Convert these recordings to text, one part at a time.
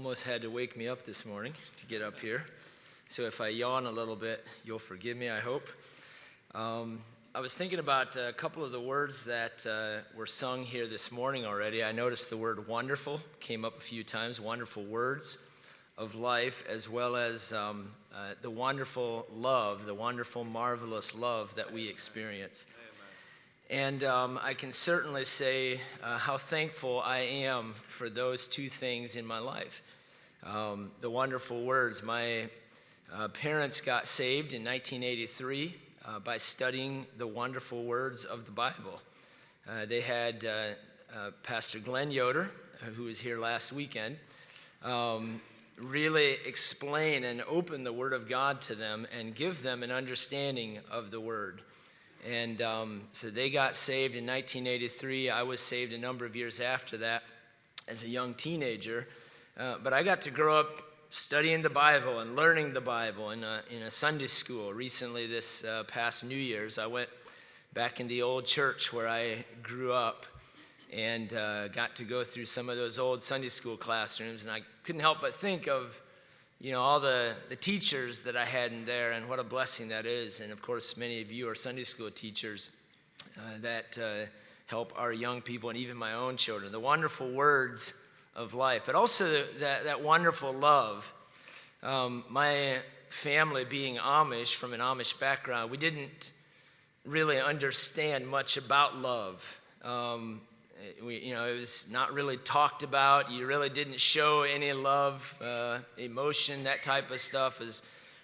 almost had to wake me up this morning to get up here. So if I yawn a little bit, you'll forgive me, I hope. I was thinking about a couple of the words that were sung here this morning already. I noticed the word wonderful came up a few times, wonderful words of life, as well as the wonderful love, the wonderful, marvelous love that we experience. And I can certainly say how thankful I am for those two things in my life. The wonderful words. My parents got saved in 1983 by studying the wonderful words of the Bible. They had Pastor Glenn Yoder, who was here last weekend, really explain and open the Word of God to them and give them an understanding of the Word. And so they got saved in 1983. I was saved a number of years after that as a young teenager. But I got to grow up studying the Bible and learning the Bible in a Sunday school. Recently, this past New Year's, I went back in the old church where I grew up and got to go through some of those old Sunday school classrooms. And I couldn't help but think of all the teachers that I had in there, and what a blessing that is. And of course, many of you are Sunday school teachers that help our young people and even my own children. The wonderful words of life, but also that wonderful love. My family, being Amish, from an Amish background, we didn't really understand much about love. It was not really talked about. You really didn't show any love, emotion, that type of stuff is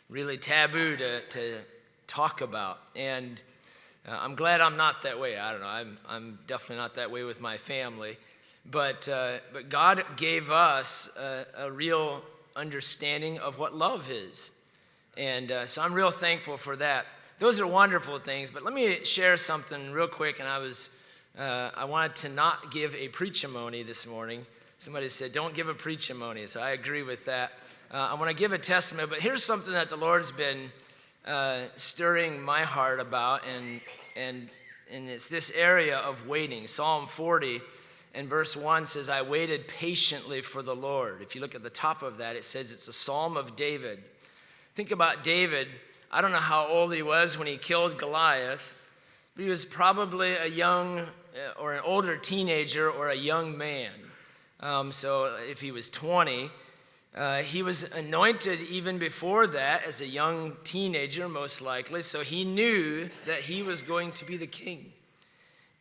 really taboo to talk about. And I'm glad I'm not that way. I don't know. I'm definitely not that way with my family. But God gave us a real understanding of what love is. And so I'm real thankful for that. Those are wonderful things. But let me share something real quick. And I wanted to not give a preach-a-mony this morning. Somebody said, don't give a preach-a-mony, so I agree with that. I want to give a testimony, but here's something that the Lord's been stirring my heart about, and it's this area of waiting. Psalm 40 and verse 1 says, I waited patiently for the Lord. If you look at the top of that, it says it's a psalm of David. Think about David. I don't know how old he was when he killed Goliath, but he was probably a young or an older teenager or a young man. So if he was 20, he was anointed even before that as a young teenager, most likely. So he knew that he was going to be the king.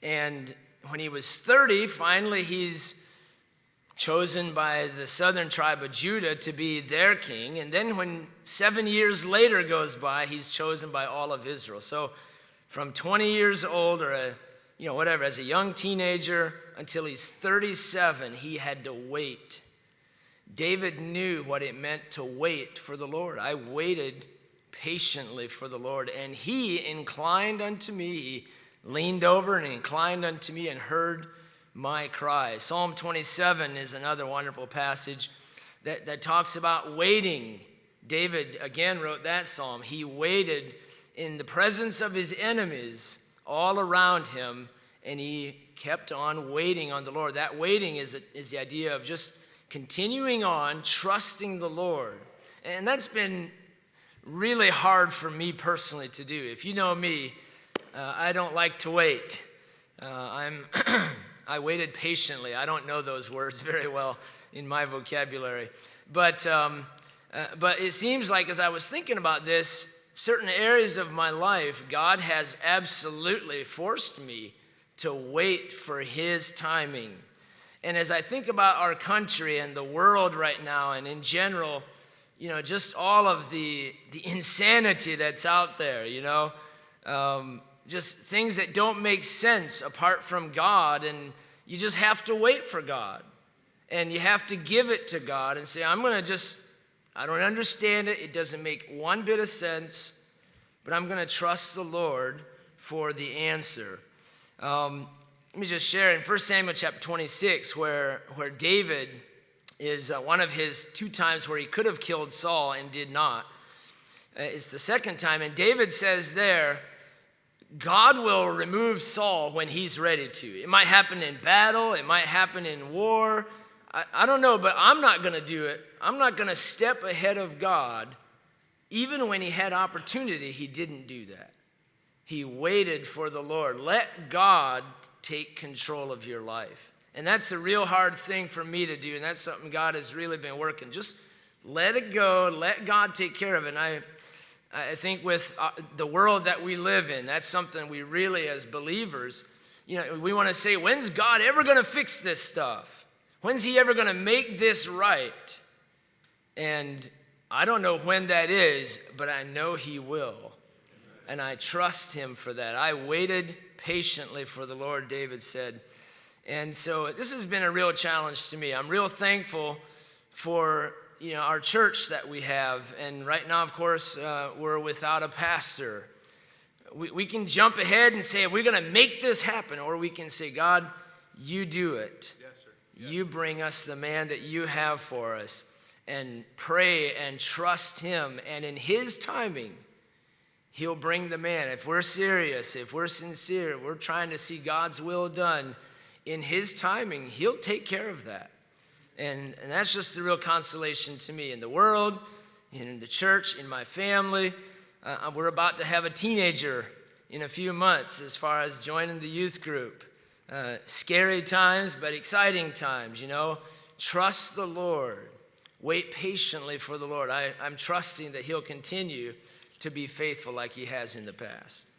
And when he was 30, finally he's chosen by the southern tribe of Judah to be their king. And then when 7 years later goes by, he's chosen by all of Israel. So from 20 years old or as a young teenager until he's 37, he had to wait. David knew what it meant to wait for the Lord. I waited patiently for the Lord, and he inclined unto me. He leaned over and inclined unto me and heard my cry. Psalm 27 is another wonderful passage that talks about waiting. David again wrote that psalm. He waited in the presence of his enemies all around him, and he kept on waiting on the Lord. That waiting is the idea of just continuing on, trusting the Lord. And that's been really hard for me personally to do. If you know me, I don't like to wait. I waited patiently. I don't know those words very well in my vocabulary. But it seems like as I was thinking about this, certain areas of my life, God has absolutely forced me to wait for his timing. And as I think about our country and the world right now, and in general, just all of the insanity that's out there, just things that don't make sense apart from God, and you just have to wait for God. And you have to give it to God and say, I don't understand it. It doesn't make one bit of sense, but I'm going to trust the Lord for the answer. Let me just share in 1 Samuel chapter 26 where David is one of his two times where he could have killed Saul and did not. It's the second time, and David says there, God will remove Saul when he's ready to. It might happen in battle. It might happen in war. I don't know, but I'm not going to do it. I'm not going to step ahead of God. Even when he had opportunity, he didn't do that. He waited for the Lord. Let God take control of your life. And that's a real hard thing for me to do, and that's something God has really been working. Just let it go. Let God take care of it. And I think with the world that we live in, that's something we really, as believers, we want to say, when's God ever going to fix this stuff? When's he ever going to make this right? And I don't know when that is, but I know he will. And I trust him for that. I waited patiently for the Lord, David said. And so this has been a real challenge to me. I'm real thankful for our church that we have. And right now, of course, we're without a pastor. We can jump ahead and say, we're going to make this happen. Or we can say, God, you do it. Yes, sir. Yes. You bring us the man that you have for us. And pray and trust him. And in his timing, he'll bring the man. If we're serious, if we're sincere, we're trying to see God's will done, in his timing, he'll take care of that. And that's just the real consolation to me. In the world, in the church, in my family, we're about to have a teenager in a few months as far as joining the youth group. Scary times, but exciting times, Trust the Lord. Wait patiently for the Lord. I'm trusting that he'll continue to be faithful like he has in the past.